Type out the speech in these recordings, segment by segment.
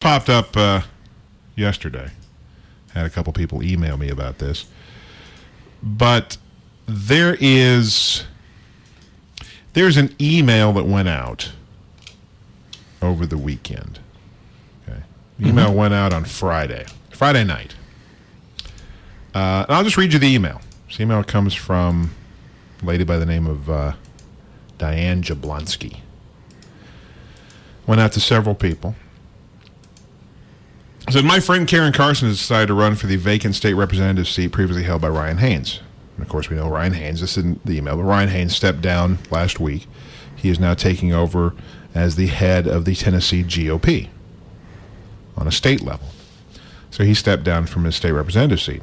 popped up yesterday. Had a couple people email me about this. But there's an email that went out over the weekend. Okay. The email went out on Friday night. And I'll just read you the email. This email comes from a lady by the name of Diane Jablonski. Went out to several people. It said, my friend Karen Carson has decided to run for the vacant state representative seat previously held by Ryan Haynes. And of course, we know Ryan Haynes. This isn't the email, but Ryan Haynes stepped down last week. He is now taking over as the head of the Tennessee GOP on a state level. So he stepped down from his state representative seat.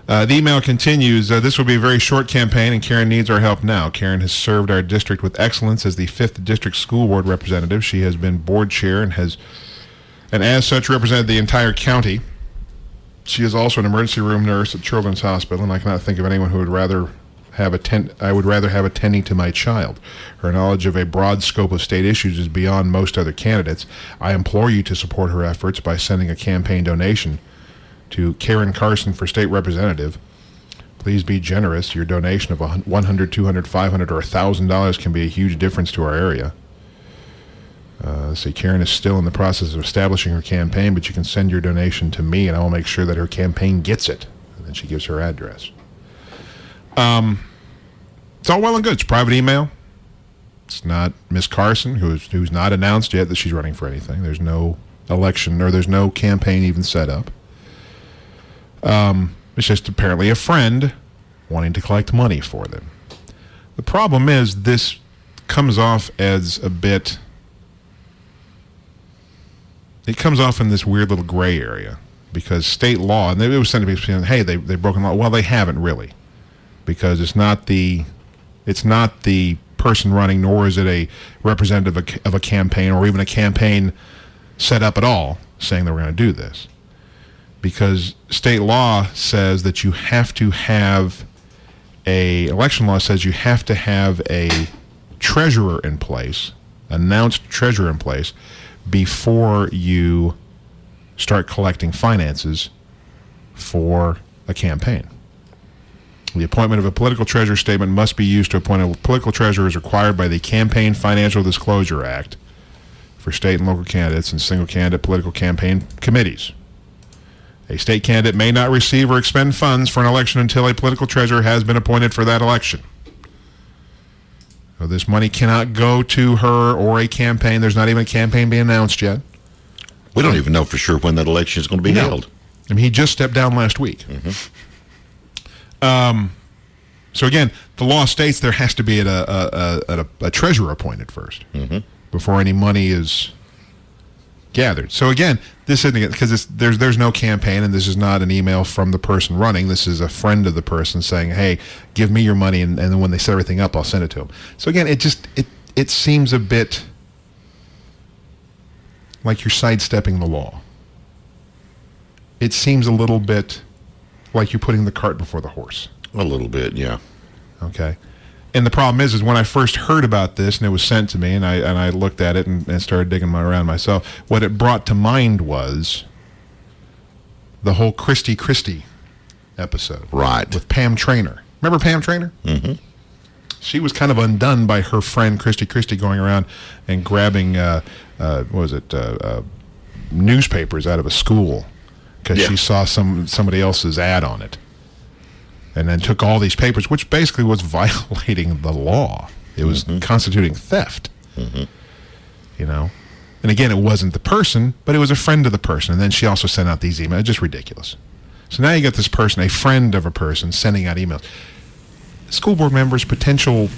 The email continues, this will be a very short campaign, and Karen needs our help now. Karen has served our district with excellence as the 5th District School Board representative. She has been board chair and as such represented the entire county. She is also an emergency room nurse at Children's Hospital, and I cannot think of anyone who would rather have attending to my child. Her knowledge of a broad scope of state issues is beyond most other candidates. I implore you to support her efforts by sending a campaign donation to Karen Carson for state representative. Please be generous. Your donation of $100, $200, $500, or $1,000 can be a huge difference to our area. Karen is still in the process of establishing her campaign, but you can send your donation to me, and I will make sure that her campaign gets it. And then she gives her address. It's all well and good. It's a private email. It's not Miss Carson, who's not announced yet that she's running for anything. There's no election, or there's no campaign even set up. It's just apparently a friend wanting to collect money for them. The problem is this comes off as a bit... It comes off in this weird little gray area because state law, and it was sent to people saying, hey, they've broken law. Well, they haven't really, because it's not the person running, nor is it a representative of a campaign or even a campaign set up at all saying that we're going to do this. Because state law says that you have to have election law says you have to have a treasurer in place, announced treasurer in place, before you start collecting finances for a campaign. The appointment of a political treasurer statement must be used to appoint a political treasurer as required by the Campaign Financial Disclosure Act for state and local candidates and single candidate political campaign committees. A state candidate may not receive or expend funds for an election until a political treasurer has been appointed for that election. So this money cannot go to her or a campaign. There's not even a campaign being announced yet. We don't even know for sure when that election is going to be held. I mean, he just stepped down last week. So again, the law states there has to be a treasurer appointed first before any money is gathered. So again, this isn't because there's no campaign, and this is not an email from the person running. This is a friend of the person saying, "Hey, give me your money," and then when they set everything up, I'll send it to them. So again, it seems a bit like you're sidestepping the law. It seems a little bit like you're putting the cart before the horse. A little bit, yeah. Okay. And the problem is when I first heard about this and it was sent to me and I looked at it and started digging around myself, what it brought to mind was the whole Christy episode. Right. With Pam Traynor. Remember Pam Traynor? Mm-hmm. She was kind of undone by her friend Christy going around and grabbing, newspapers out of a school because she saw somebody else's ad on it. And then took all these papers, which basically was violating the law. It was constituting theft. You know? And again, it wasn't the person, but it was a friend of the person. And then she also sent out these emails. Just ridiculous. So now you got this person, a friend of a person, sending out emails. School board members, potential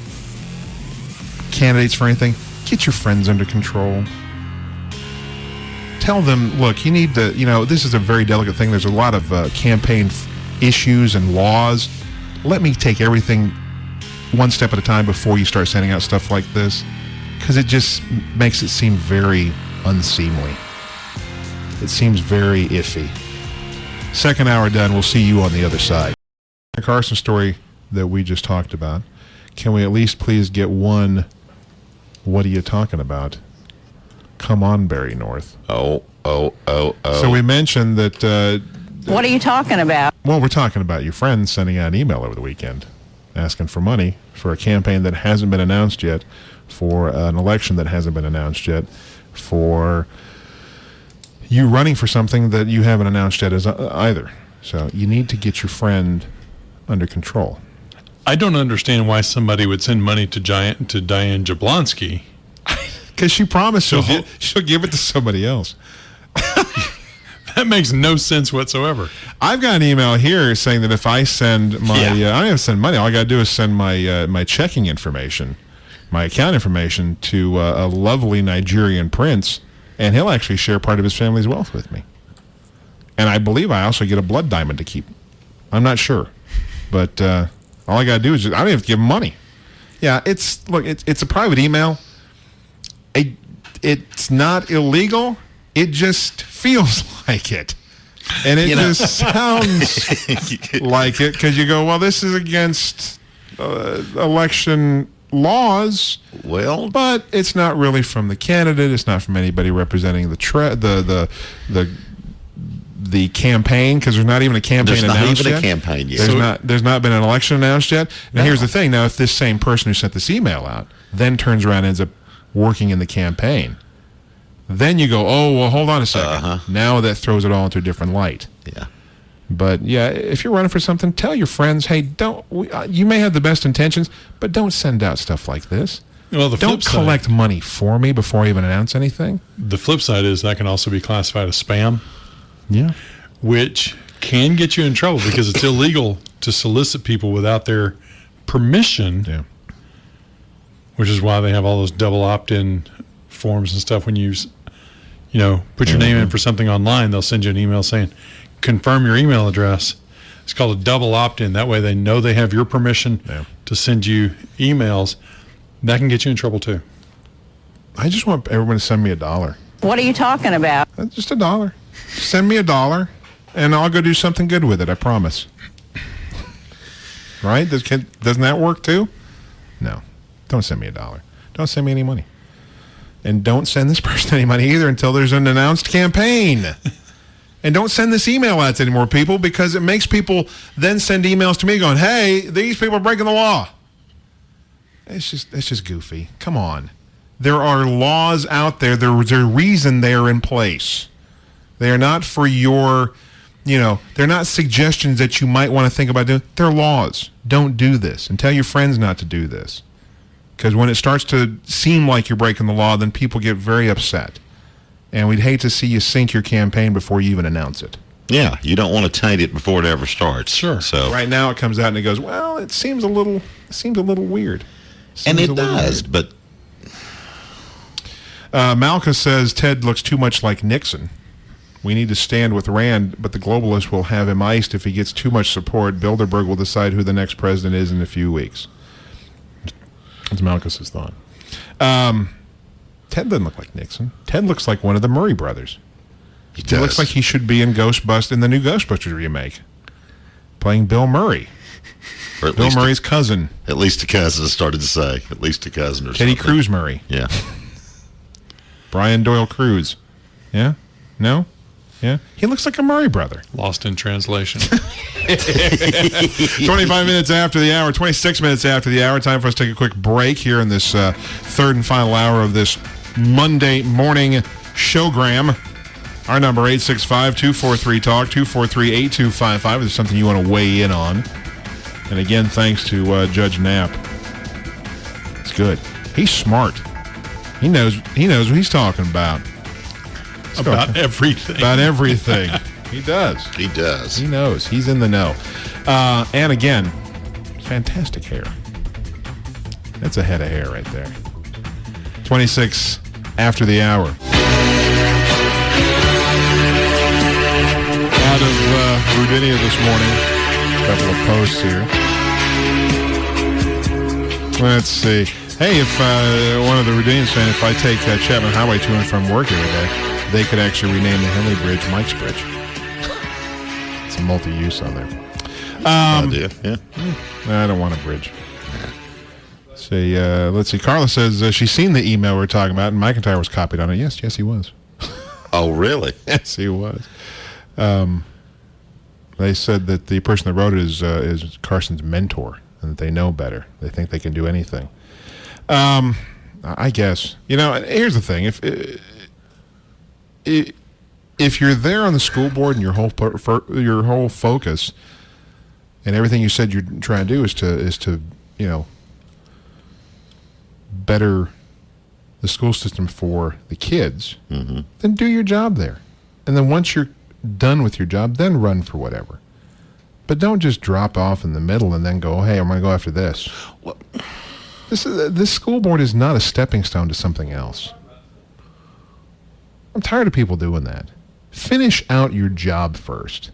candidates for anything, get your friends under control. Tell them, look, you need to, this is a very delicate thing. There's a lot of campaign issues and laws. Let me take everything one step at a time before you start sending out stuff like this, because it just makes it seem very unseemly. It seems very iffy. Second hour done. We'll see you on the other side. The Carson story that we just talked about. Can we at least please get one, what are you talking about? Come on, Barry North. Oh. we mentioned that. What are you talking about? Well, we're talking about your friend sending out an email over the weekend asking for money for a campaign that hasn't been announced yet, for an election that hasn't been announced yet, for you running for something that you haven't announced yet as either. So you need to get your friend under control. I don't understand why somebody would send money to Diane Jablonski. Because she promised she'll give it to somebody else. That makes no sense whatsoever. I've got an email here saying that if I send my, I don't have to send money. All I got to do is send my my checking information, my account information to a lovely Nigerian prince, and he'll actually share part of his family's wealth with me. And I believe I also get a blood diamond to keep. I'm not sure, but all I got to do is I don't have to give him money. Yeah, it's a private email. It's not illegal. It just feels like it. And it just sounds like it because you go, well, this is against election laws. Well, but it's not really from the candidate. It's not from anybody representing the campaign, because there's not even a campaign announced yet. There's not even a campaign yet. There's not been an election announced yet. Now, here's the thing. Now, if this same person who sent this email out then turns around and ends up working in the campaign, then you go, oh, well, hold on a second. Now that throws it all into a different light. Yeah. But, yeah, if you're running for something, tell your friends, hey, you may have the best intentions, but don't send out stuff like this. Well, don't collect money for me before I even announce anything. The flip side is that can also be classified as spam. Yeah. Which can get you in trouble because it's illegal to solicit people without their permission. Yeah. Which is why they have all those double opt-in forms and stuff. When you put your name in for something online, they'll send you an email saying, confirm your email address. It's called a double opt-in. That way they know they have your permission to send you emails. That can get you in trouble too. I just want everyone to send me $1. What are you talking about? Just $1. Send me $1, and I'll go do something good with it. I promise. Right? Doesn't that work too? No. Don't send me $1. Don't send me any money. And don't send this person any money either until there's an announced campaign. And don't send this email out to any more people, because it makes people then send emails to me going, hey, these people are breaking the law. It's just goofy. Come on. There are laws out there. There's a reason they're in place. They are not for your, they're not suggestions that you might want to think about doing. They're laws. Don't do this. And tell your friends not to do this. Because when it starts to seem like you're breaking the law, then people get very upset. And we'd hate to see you sink your campaign before you even announce it. Yeah, you don't want to taint it before it ever starts. Sure. So right now it comes out and it goes, well, it seems a little weird. And it does, but Malka says Ted looks too much like Nixon. We need to stand with Rand, but the globalists will have him iced if he gets too much support. Bilderberg will decide who the next president is in a few weeks. That's Malchus's thought. Ted doesn't look like Nixon. Ted looks like one of the Murray brothers. He looks like he should be in in the new Ghostbusters remake, playing Bill Murray. Or at Bill least Murray's cousin. At least a cousin, started to say. At least a cousin or Teddy something. Cruz Murray. Yeah. Brian Doyle Cruz. Yeah? No? Yeah? He looks like a Murray brother. Lost in translation. 25 minutes after the hour, 26 minutes after the hour. Time for us to take a quick break here in this third and final hour of this Monday morning showgram. Our number, 865-243-TALK, 243-8255. If there's something you want to weigh in on. And again, thanks to Judge Knapp. It's good. He's smart. He knows what he's talking about. About everything. About everything. He does. He does. He knows. He's in the know. And again, fantastic hair. That's a head of hair right there. 26 after the hour. Out of Rudinia this morning. A couple of posts here. Let's see. Hey, if one of the Rudinians saying if I take Chapman Highway to and from work every day, they could actually rename the Henley Bridge Mike's Bridge. It's a multi-use on there. Idea, yeah. I don't want a bridge. Let's see. Carla says she's seen the email we're talking about, and McIntyre was copied on it. Yes, he was. Oh, really? Yes, he was. They said that the person that wrote it is Carson's mentor, and that they know better. They think they can do anything. I guess. Here's the thing: if you're there on the school board and your whole focus and everything you said you're trying to do is to better the school system for the kids, then do your job there. And then once you're done with your job, then run for whatever. But don't just drop off in the middle and then go, hey, I'm going to go after this. Well, This school board is not a stepping stone to something else. I'm tired of people doing that. Finish out your job first.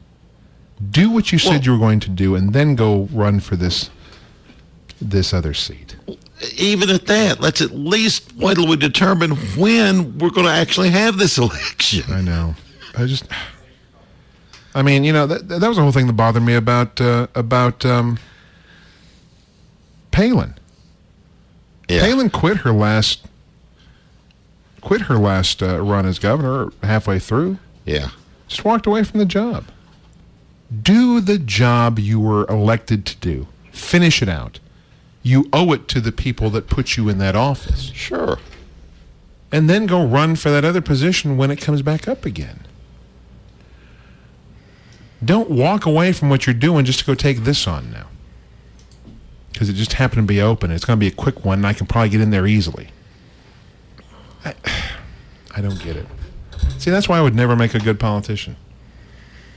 Do what you said you were going to do, and then go run for this other seat. even at that, let's at least wait till we determine when we're going to actually have this election. I know. I mean, you know, that was the whole thing that bothered me about Palin. Yeah. Palin quit her last run as governor halfway through. Yeah. Just walked away from the job. Do the job you were elected to do. Finish it out. You owe it to the people that put you in that office. Sure. And then go run for that other position when it comes back up again. Don't walk away from what you're doing just to go take this on now. Because it just happened to be open. It's going to be a quick one, and I can probably get in there easily. I don't get it. See, that's why I would never make a good politician.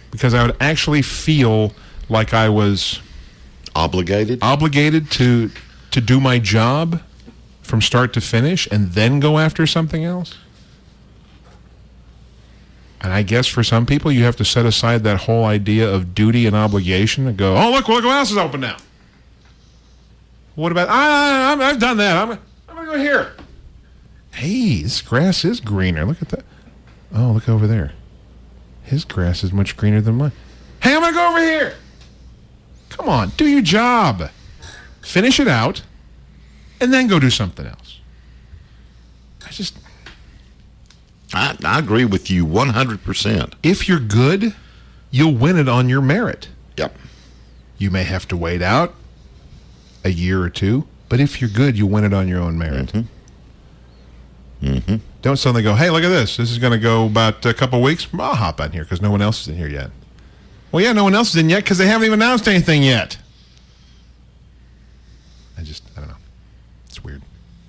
Because I would actually feel like I was Obligated to do my job from start to finish and then go after something else. And I guess for some people, you have to set aside that whole idea of duty and obligation and go, oh, look what else is open now. What about, I've done that. I'm going to go here. Hey, this grass is greener. Look at that. Oh, look over there. His grass is much greener than mine. Hey, I'm going to go over here. Come on, do your job. Finish it out, and then go do something else. I agree with you 100%. If you're good, you'll win it on your merit. Yep. You may have to wait out a year or two, but if you're good, you'll win it on your own merit. Mm-hmm. Mm-hmm. Don't suddenly go, hey, look at this. This is going to go about a couple weeks. I'll hop on here because no one else is in here yet. Well, yeah, no one else is in yet because they haven't even announced anything yet. I don't know. It's weird.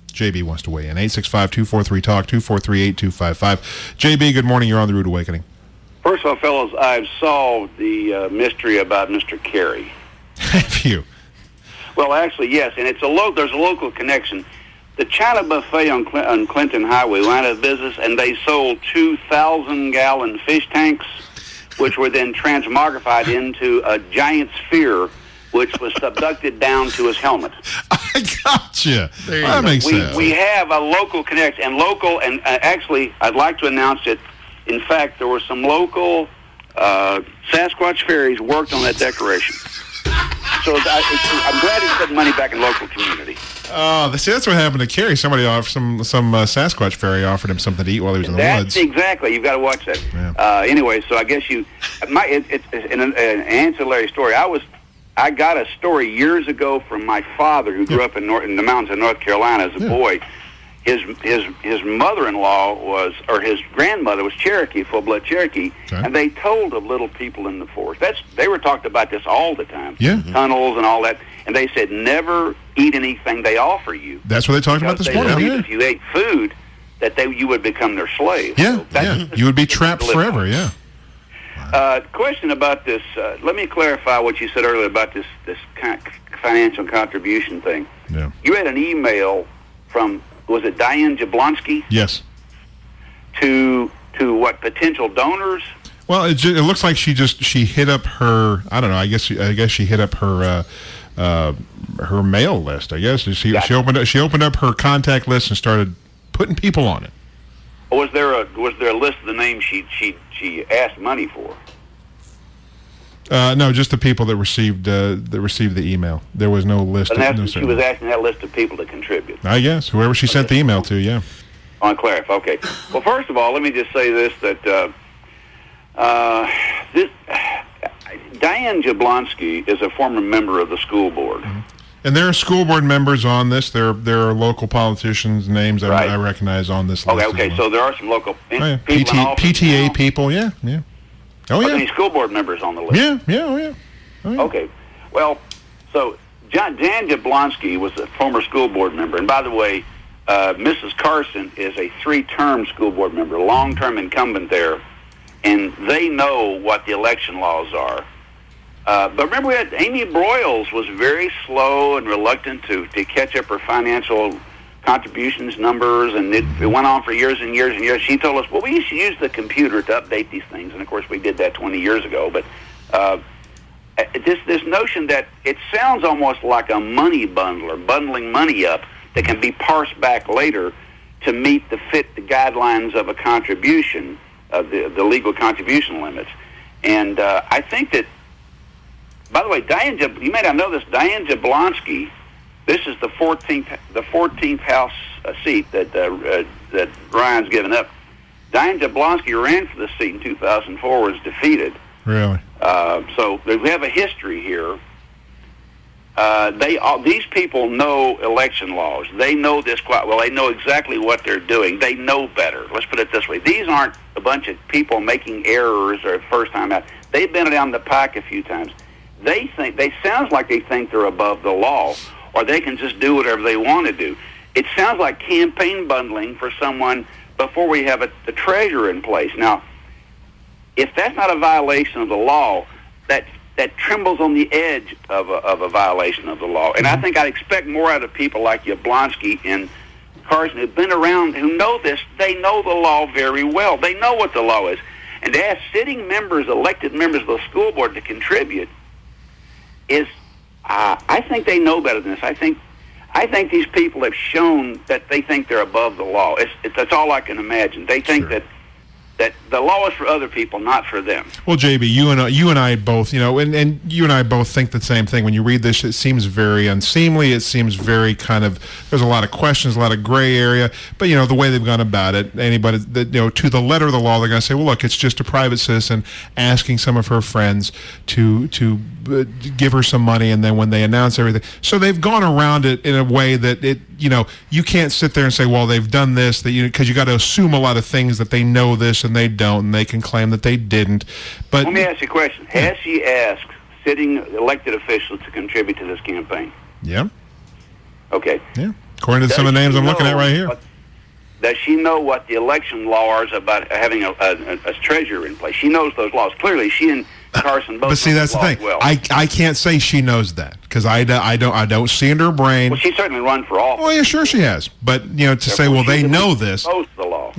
JB wants to weigh in. 865-243-TALK, 243-8255. JB, good morning. You're on the Rude Awakening. First of all, fellows, I've solved the mystery about Mr. Kerry. Have you? Well, actually, yes, and there's a local connection. The China Buffet on Clinton Highway went out of business, and they sold 2,000-gallon fish tanks, which were then transmogrified into a giant sphere, which was subducted down to his helmet. I gotcha. That makes sense. We have a local connection, and actually, I'd like to announce that, in fact, there were some local Sasquatch fairies worked on that decoration. So I'm glad he's putting money back in local community. Oh, see, that's what happened to Kerry. Somebody offered some Sasquatch fairy offered him something to eat while he was in the woods. Exactly. You've got to watch that. Yeah. Anyway, so I guess it's an ancillary story. I got a story years ago from my father, who grew up in the mountains of North Carolina as a boy. His mother-in-law his grandmother was Cherokee, full-blood Cherokee, and they told of little people in the forest. they were talked about this all the time. Yeah. Tunnels and all that. And they said, never eat anything they offer you. That's what they talked about this morning. If you ate food, that you would become their slave. Yeah, So you would be trapped forever, yeah. Question about this. Let me clarify what you said earlier about this financial contribution thing. Yeah. You had an email from, was it Diane Jablonski? Yes. To what, potential donors? Well, it looks like she hit up her. I don't know. I guess she hit up her mail list. I guess she opened up her contact list and started putting people on it. Was there a list of the names she asked money for? No, just the people that received the email. There was no list. And she was asking that list of people to contribute. I guess whoever she sent the email to, yeah. On clarify, okay. Well, first of all, let me just say this, that Diane Jablonski is a former member of the school board. And there are school board members on this. There are local politicians' names that Right. I recognize on this list. Okay, as well. so there are some local yeah. people in office PTA now. people, yeah. Oh, Are there yeah. any school board members on the list? Yeah. Okay. Well, so Dan Jablonski was a former school board member. And by the way, Mrs. Carson is a 3-term school board member, long-term incumbent there. And they know what the election laws are. But remember, we had Amy Broyles was very slow and reluctant to catch up her financial contributions numbers, and it went on for years and years and years. She told us, well, we should use the computer to update these things. And, of course, we did that 20 years ago. But this notion that it sounds almost like a money bundler, bundling money up that can be parsed back later to meet the guidelines of a contribution, the legal contribution limits. And I think that, by the way, you may not know this, Diane Jablonski, this is the 14th House seat that Ryan's given up. Diane Jablonski ran for the seat in 2004, was defeated. Really? So we have a history here. These people know election laws. They know this quite well. They know exactly what they're doing. They know better. Let's put it this way. These aren't a bunch of people making errors or first time out. They've been down the pike a few times. They sounds like they think they're above the law, or they can just do whatever they want to do. It sounds like campaign bundling for someone before we have the treasurer in place. Now, if that's not a violation of the law, that trembles on the edge of a violation of the law. And I think I'd expect more out of people like Jablonski and Carson, who've been around, who know this. They know the law very well. They know what the law is. And to ask sitting members, elected members of the school board to contribute is, I think they know better than this. I think these people have shown that they think they're above the law. That's all I can imagine. They think that the law is for other people, not for them. Well, JB, you and I both, and you and I both think the same thing. When you read this, it seems very unseemly. It seems very kind of, there's a lot of questions, a lot of gray area. But, the way they've gone about it, anybody that, to the letter of the law, they're going to say, well, look, it's just a private citizen asking some of her friends to give her some money, and then when they announce everything. So they've gone around it in a way that you can't sit there and say, well, they've done this, because you got to assume a lot of things that they know this and they don't, and they can claim that they didn't. But let me ask you a question. Has she asked sitting elected officials to contribute to this campaign? Yeah. Okay. Yeah. According to some of the names I'm looking at right here. Does she know what the election laws about having a treasurer in place? She knows those laws. Clearly, she and Carson both. But see, that's the thing. Well. I can't say she knows that because I don't see in her brain. Well, she certainly run for office. Well, yeah, sure she has. But to say, well, they know this. Most of the law.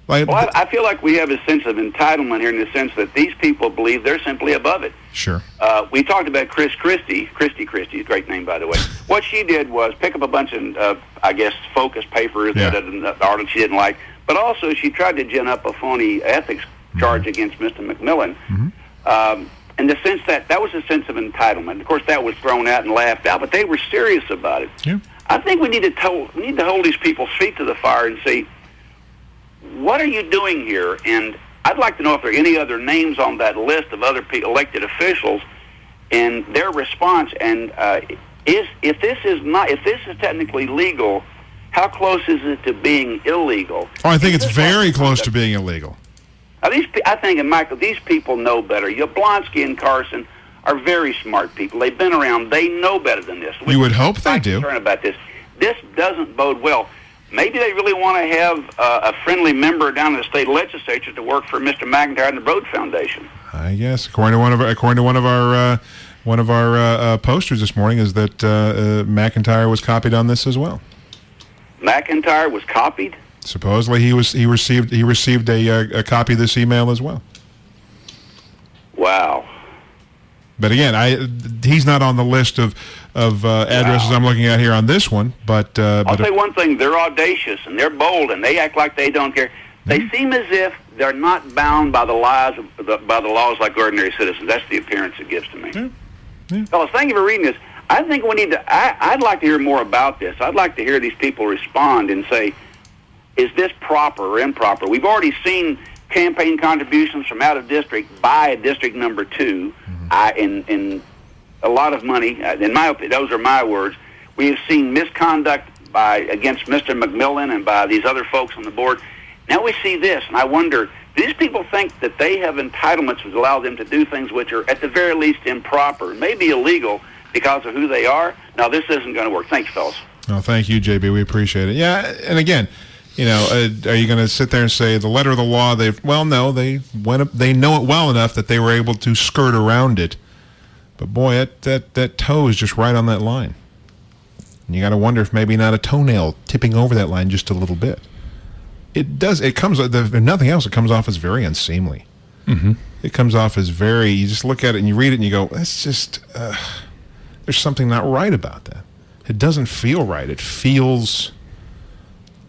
Like, well, I feel like we have a sense of entitlement here in the sense that these people believe they're simply above it. Sure. We talked about Christie, great name, by the way. What she did was pick up a bunch of, focus papers that the article she didn't like, but also she tried to gin up a phony ethics charge against Mr. McMillan. In the sense that was a sense of entitlement. Of course, that was thrown out and laughed out, but they were serious about it. Yeah. I think we need to hold these people's feet to the fire and say, what are you doing here? And I'd like to know if there are any other names on that list of other elected officials and their response. And if this is technically legal, how close is it to being illegal? Oh, I think it's very close to being illegal. I think, and Michael, these people know better. Jablonski and Carson are very smart people. They've been around. They know better than this. You would hope they do. I'm concerned about this. This doesn't bode well. Maybe they really want to have a friendly member down in the state legislature to work for Mr. McIntyre and the Broad Foundation. I guess, according to one of our posters this morning, is that McIntyre was copied on this as well. McIntyre was copied? Supposedly, he received a copy of this email as well. Wow. But again, he's not on the list of addresses I'm looking at here on this one. But I'll say one thing: they're audacious and they're bold, and they act like they don't care. They seem as if they're not bound by the laws like ordinary citizens. That's the appearance it gives to me. Fellas, thank you for reading this. I think we need to. I'd like to hear more about this. I'd like to hear these people respond and say, is this proper or improper? We've already seen campaign contributions from out of district by district number 2 in a lot of money. In my opinion, those are my words. We have seen misconduct against Mr. McMillan and by these other folks on the board. Now we see this, and I wonder, do these people think that they have entitlements which allow them to do things which are at the very least improper, maybe illegal because of who they are? No, this isn't going to work. Thanks, fellas. Well, thank you, JB. We appreciate it. Yeah, and again, you know, are you going to sit there and say the letter of the law? No, they know it well enough that they were able to skirt around it. But boy, that toe is just right on that line. And you got to wonder if maybe not a toenail tipping over that line just a little bit. It does. It comes. If nothing else, it comes off as very unseemly. Mm-hmm. It comes off as very. You just look at it and you read it and you go, "That's just." There's something not right about that. It doesn't feel right. It feels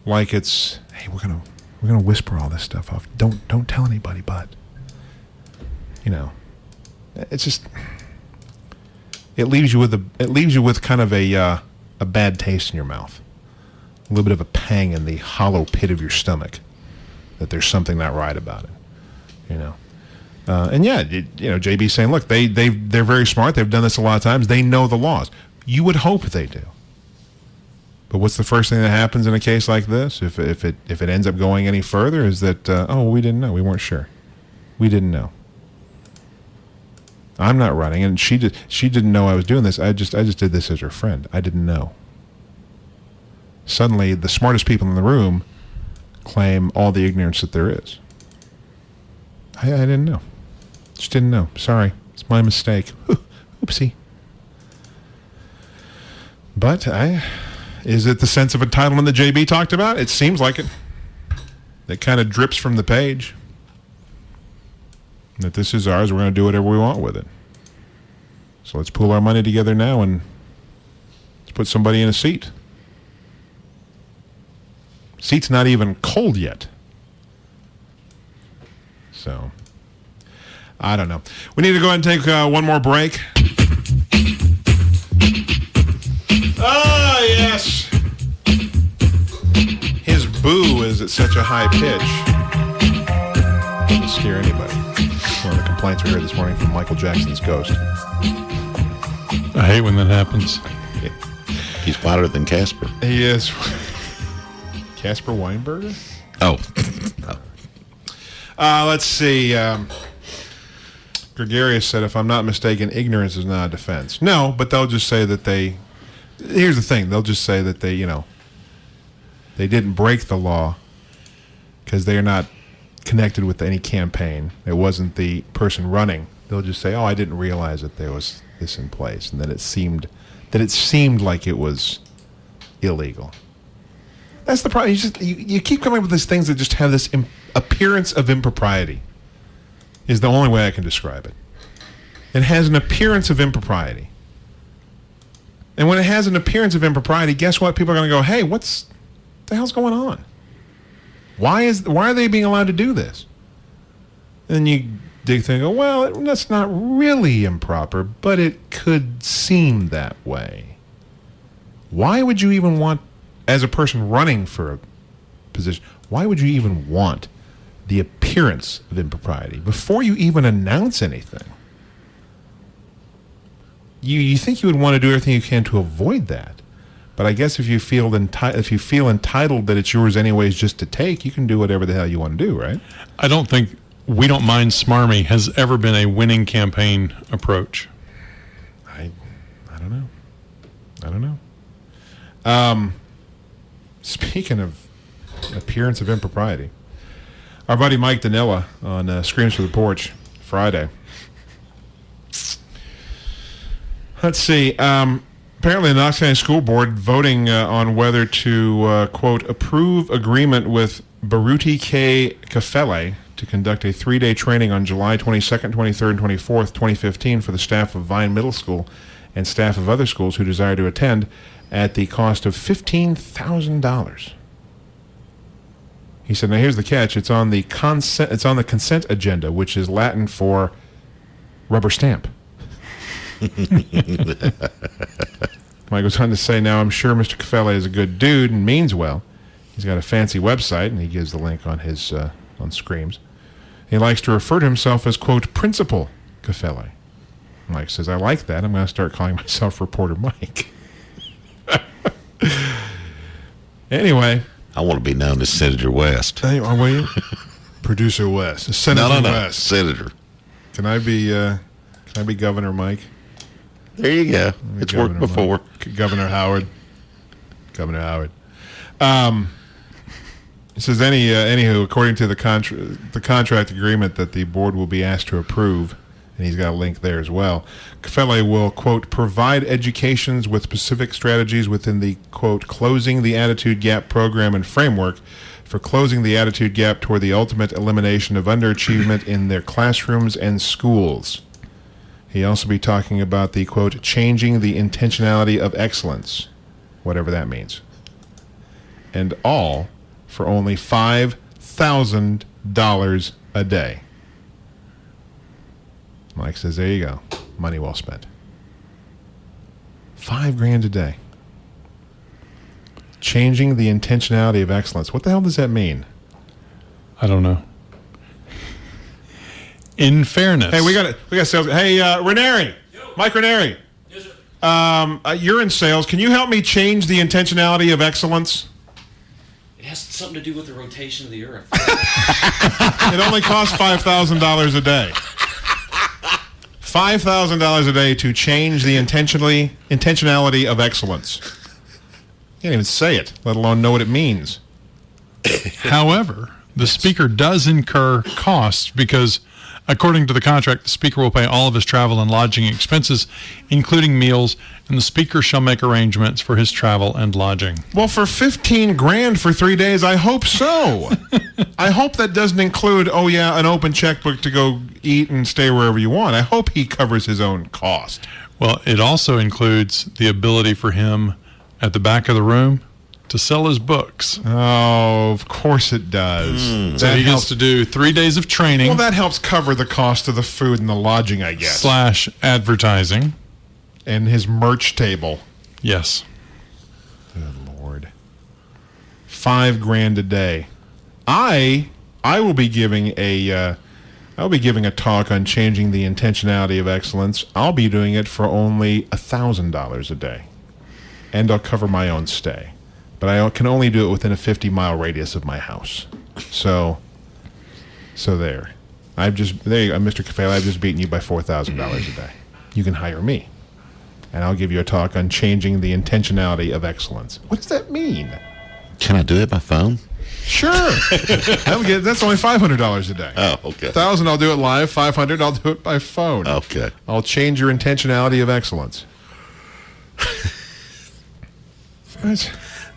like it's. Hey, we're gonna whisper all this stuff off. Don't tell anybody, but. You know, it's just. It leaves you with kind of a bad taste in your mouth. A little bit of a pang in the hollow pit of your stomach that there's something not right about it, you know. And yeah, JB's saying, look, they're very smart. They've done this a lot of times. They know the laws. You would hope they do. But what's the first thing that happens in a case like this? If it ends up going any further, is that we didn't know, we weren't sure, we didn't know. I'm not running, and she didn't know I was doing this. I just did this as her friend. I didn't know. Suddenly, the smartest people in the room claim all the ignorance that there is. I didn't know. Just didn't know. Sorry. It's my mistake. Oopsie. But is it the sense of entitlement that JB talked about? It seems like it. It kind of drips from the page. That this is ours. We're going to do whatever we want with it. So let's pool our money together now and let's put somebody in a seat. Seat's not even cold yet. So, I don't know. We need to go ahead and take one more break. Ah, yes. His boo is at such a high pitch. Doesn't scare anybody. One of the complaints we heard this morning from Michael Jackson's ghost. I hate when that happens. Yeah. He's louder than Casper. He is. Casper Weinberger? Oh. Let's see. Gregarious said, if I'm not mistaken, ignorance is not a defense. No, but they'll just say that here's the thing. They'll just say that they didn't break the law because they are not connected with any campaign. It wasn't the person running. They'll just say, I didn't realize that there was this in place and that it seemed like it was illegal. That's the problem. You keep coming up with these things that just have this appearance of impropriety. Is the only way I can describe it. It has an appearance of impropriety. And when it has an appearance of impropriety, guess what? People are going to go, hey, what the hell's going on? Why are they being allowed to do this? And you dig through and go, well, that's not really improper, but it could seem that way. Why would you even want, as a person running for a position, why would you even want the appearance of impropriety before you even announce anything? You think you would want to do everything you can to avoid that, but I guess if you feel entitled that it's yours anyways just to take, you can do whatever the hell you want to do, right? I don't think "we don't mind smarmy" has ever been a winning campaign approach. I don't know. Speaking of appearance of impropriety, our buddy Mike Danilla on Screams from the Porch Friday. Let's see. Apparently, the Knox County School Board voting on whether to, quote, approve agreement with Baruti K. Kafele to conduct a 3-day training on July 22nd, 23rd, and 24th, 2015 for the staff of Vine Middle School and staff of other schools who desire to attend at the cost of $15,000. He said, now here's the catch. It's on the consent agenda, which is Latin for rubber stamp. Mike goes on to say, now I'm sure Mr. Kafele is a good dude and means well. He's got a fancy website, and he gives the link on his on Screams. He likes to refer to himself as, quote, Principal Cafele. Mike says, I like that. I'm going to start calling myself Reporter Mike. Anyway. I want to be known as Senator West. Hey, will you? Producer West. Senator West. Senator. Can I be Governor Mike? There you go. It's worked before. Governor Howard. Governor Howard. It says, anywho, according to the contract agreement that the board will be asked to approve, and he's got a link there as well, Cafele will, quote, provide educations with specific strategies within the, quote, Closing the Attitude Gap program and framework for closing the attitude gap toward the ultimate elimination of underachievement in their classrooms and schools. He'll also be talking about the, quote, changing the intentionality of excellence, whatever that means. And all for only $5,000 a day. Mike says, there you go. Money well spent. $5,000 a day. Changing the intentionality of excellence. What the hell does that mean? I don't know. In fairness. Hey, we got sales. Hey, Ranieri. Mike Ranieri. Yes, sir. You're in sales. Can you help me change the intentionality of excellence? It has something to do with the rotation of the earth. It only costs $5,000 a day. $5,000 a day to change the intentionality of excellence. You can't even say it, let alone know what it means. However, the speaker does incur costs because, according to the contract, the speaker will pay all of his travel and lodging expenses, including meals, and the speaker shall make arrangements for his travel and lodging. Well, for $15,000 for 3 days, I hope so. I hope that doesn't include, an open checkbook to go eat and stay wherever you want. I hope he covers his own cost. Well, it also includes the ability for him at the back of the room to sell his books. Oh, of course it does. So he gets to do 3 days of training. Well, that helps cover the cost of the food and the lodging, I guess. / advertising. And his merch table. Yes. Good Lord. $5,000 a day. I will be giving a talk on changing the intentionality of excellence. I'll be doing it for only $1,000 a day. And I'll cover my own stay. But I can only do it within a 50-mile radius of my house. So there. There you go, Mr. Cafele, I've just beaten you by $4,000 a day. You can hire me. And I'll give you a talk on changing the intentionality of excellence. What does that mean? Can I do it by phone? Sure. That's only $500 a day. Oh, okay. $1,000 I'll do it live. $500 I'll do it by phone. Okay. I'll change your intentionality of excellence.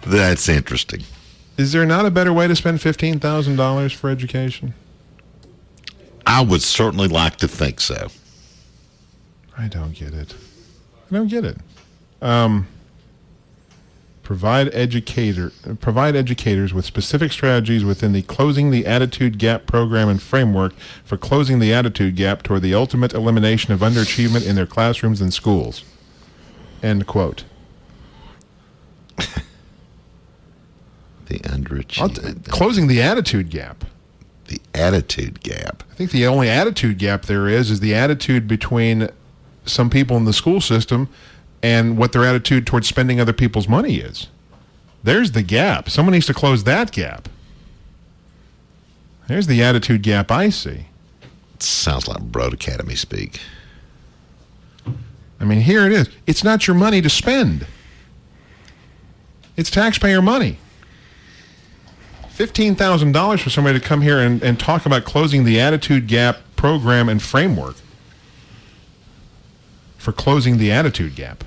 That's interesting. Is there not a better way to spend $15,000 for education? I would certainly like to think so. I don't get it. Provide educators with specific strategies within the Closing the Attitude Gap program and framework for closing the attitude gap toward the ultimate elimination of underachievement in their classrooms and schools. End quote. The underachievement. Closing the attitude gap. The attitude gap. I think the only attitude gap there is the attitude between some people in the school system and what their attitude towards spending other people's money is. There's the gap. Someone needs to close that gap. There's the attitude gap I see. Sounds like Broad Academy speak. I mean, here it is. It's not your money to spend. It's taxpayer money. $15,000 for somebody to come here and talk about closing the attitude gap program and framework. For closing the attitude gap.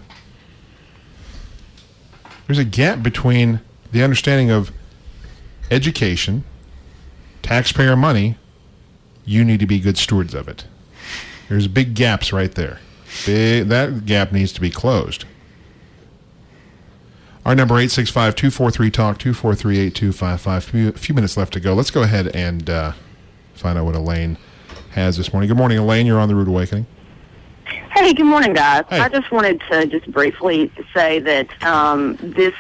There's a gap between the understanding of education, taxpayer money. You need to be good stewards of it. There's big gaps right there. That gap needs to be closed. Our number 865-243-TALK, 243-8255. A few minutes left to go. Let's go ahead and find out what Elaine has this morning. Good morning, Elaine. You're on the Rude Awakening. Hey, good morning, guys. Hey. I just wanted to just briefly say that this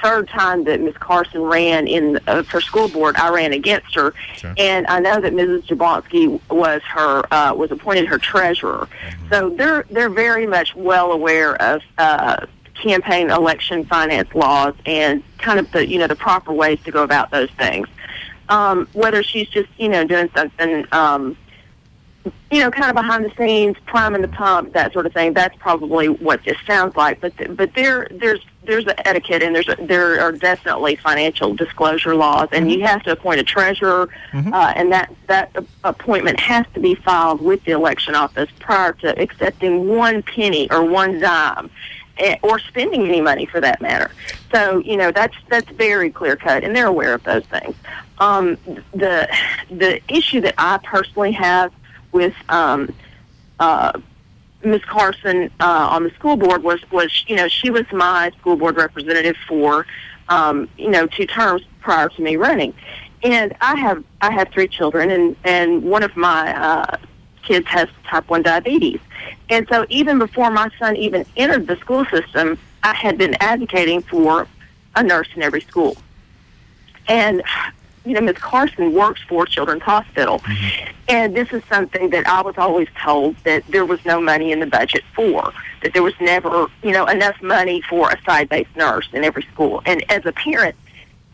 third time that Ms. Carson ran for school board. I ran against her, and I know that Mrs. Jablonski was appointed her treasurer. Mm-hmm. So they're very much well aware of campaign election finance laws and kind of the proper ways to go about those things. Whether she's just doing something kind of behind the scenes, priming the pump, that sort of thing. That's probably what this sounds like. But there's an etiquette, and there are definitely financial disclosure laws, and you have to appoint a treasurer, and that appointment has to be filed with the election office prior to accepting one penny or one dime, or spending any money for that matter. So that's very clear cut, and they're aware of those things. The issue that I personally have with Ms. Carson on the school board was she was my school board representative for 2 terms prior to me running, and I have 3 children, and one of my kids has type 1 diabetes, and so even before my son even entered the school system, I had been advocating for a nurse in every school, and Ms. Carson works for Children's Hospital, and this is something that I was always told that there was no money in the budget for, that there was never, enough money for a side-based nurse in every school. And as a parent,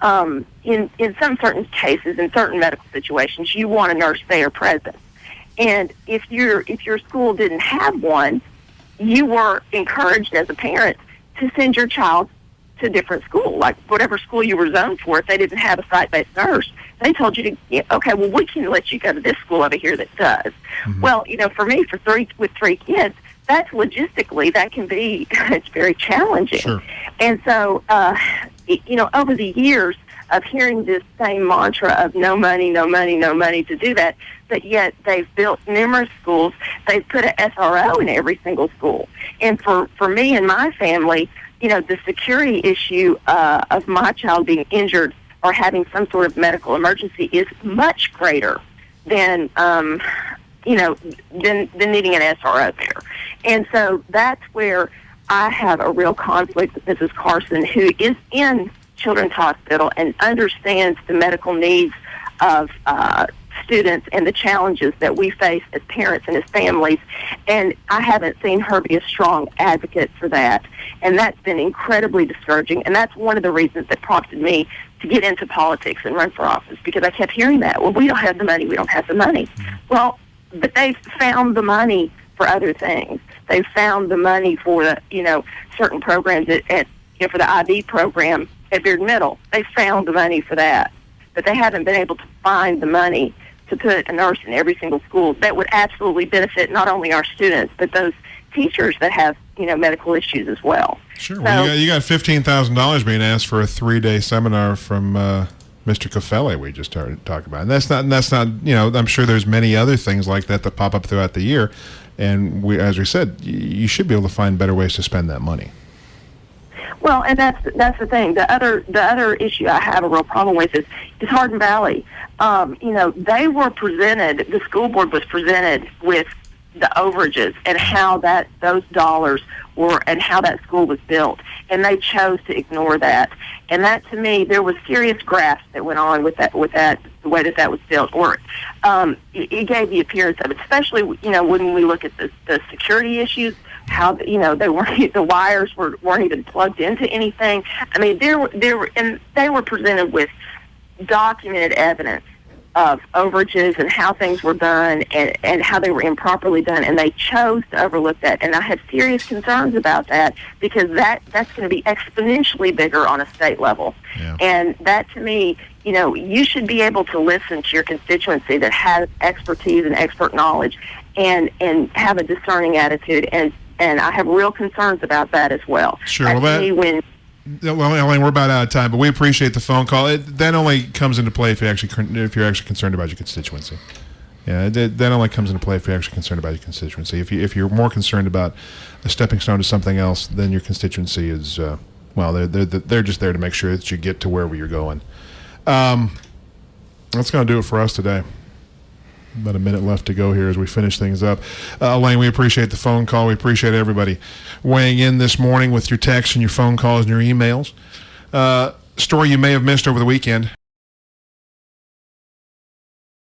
in some certain cases, in certain medical situations, you want a nurse there present. And if your school didn't have one, you were encouraged as a parent to send your child to a different school, like whatever school you were zoned for. If they didn't have a site-based nurse, they told you to, okay, well, we can let you go to this school over here that does. Well, for me, with 3 kids, that's logistically, that can be, it's very challenging. Sure. And so, over the years of hearing this same mantra of no money, no money, no money to do that, but yet they've built numerous schools. They've put an SRO in every single school. And for me and my family, the security issue of my child being injured or having some sort of medical emergency is much greater than needing an SRO there. And so that's where I have a real conflict with Mrs. Carson, who is in Children's Hospital and understands the medical needs of students and the challenges that we face as parents and as families. And I haven't seen her be a strong advocate for that. And that's been incredibly discouraging. And that's one of the reasons that prompted me to get into politics and run for office, because I kept hearing that. Well, we don't have the money. We don't have the money. Well, but they've found the money for other things. They've found the money for certain programs for the IB program at Beard Middle. They found the money for that, but they haven't been able to find the money to put a nurse in every single school that would absolutely benefit not only our students, but those teachers that have, medical issues as well. Sure. Well, you got $15,000 being asked for a 3-day seminar from Mr. Coffelli we just started talking about. And that's not, I'm sure there's many other things like that pop up throughout the year. And as we said, you should be able to find better ways to spend that money. Well, and that's the thing. The other issue I have a real problem with is Hardin Valley. They were presented. The school board was presented with the overages and how those dollars were and how that school was built, and they chose to ignore that. And that, to me, there was serious graft that went on with that, the way that was built. Or it gave the appearance of it, especially when we look at the security issues. How the wires weren't even plugged into anything. I mean, they were presented with documented evidence of overages and how things were done and how they were improperly done, and they chose to overlook that. And I have serious concerns about that, because that's going to be exponentially bigger on a state level. Yeah. And that, to me, you should be able to listen to your constituency that has expertise and expert knowledge and have a discerning attitude. And I have real concerns about that as well. Sure. Elaine, we're about out of time, but we appreciate the phone call. That only comes into play if you're actually concerned about your constituency. Yeah, that only comes into play if you're actually concerned about your constituency. If you're more concerned about a stepping stone to something else, then your constituency is they're just there to make sure that you get to wherever you're going. That's going to do it for us today. About a minute left to go here as we finish things up. Elaine, we appreciate the phone call. We appreciate everybody weighing in this morning with your texts and your phone calls and your emails. Story you may have missed over the weekend.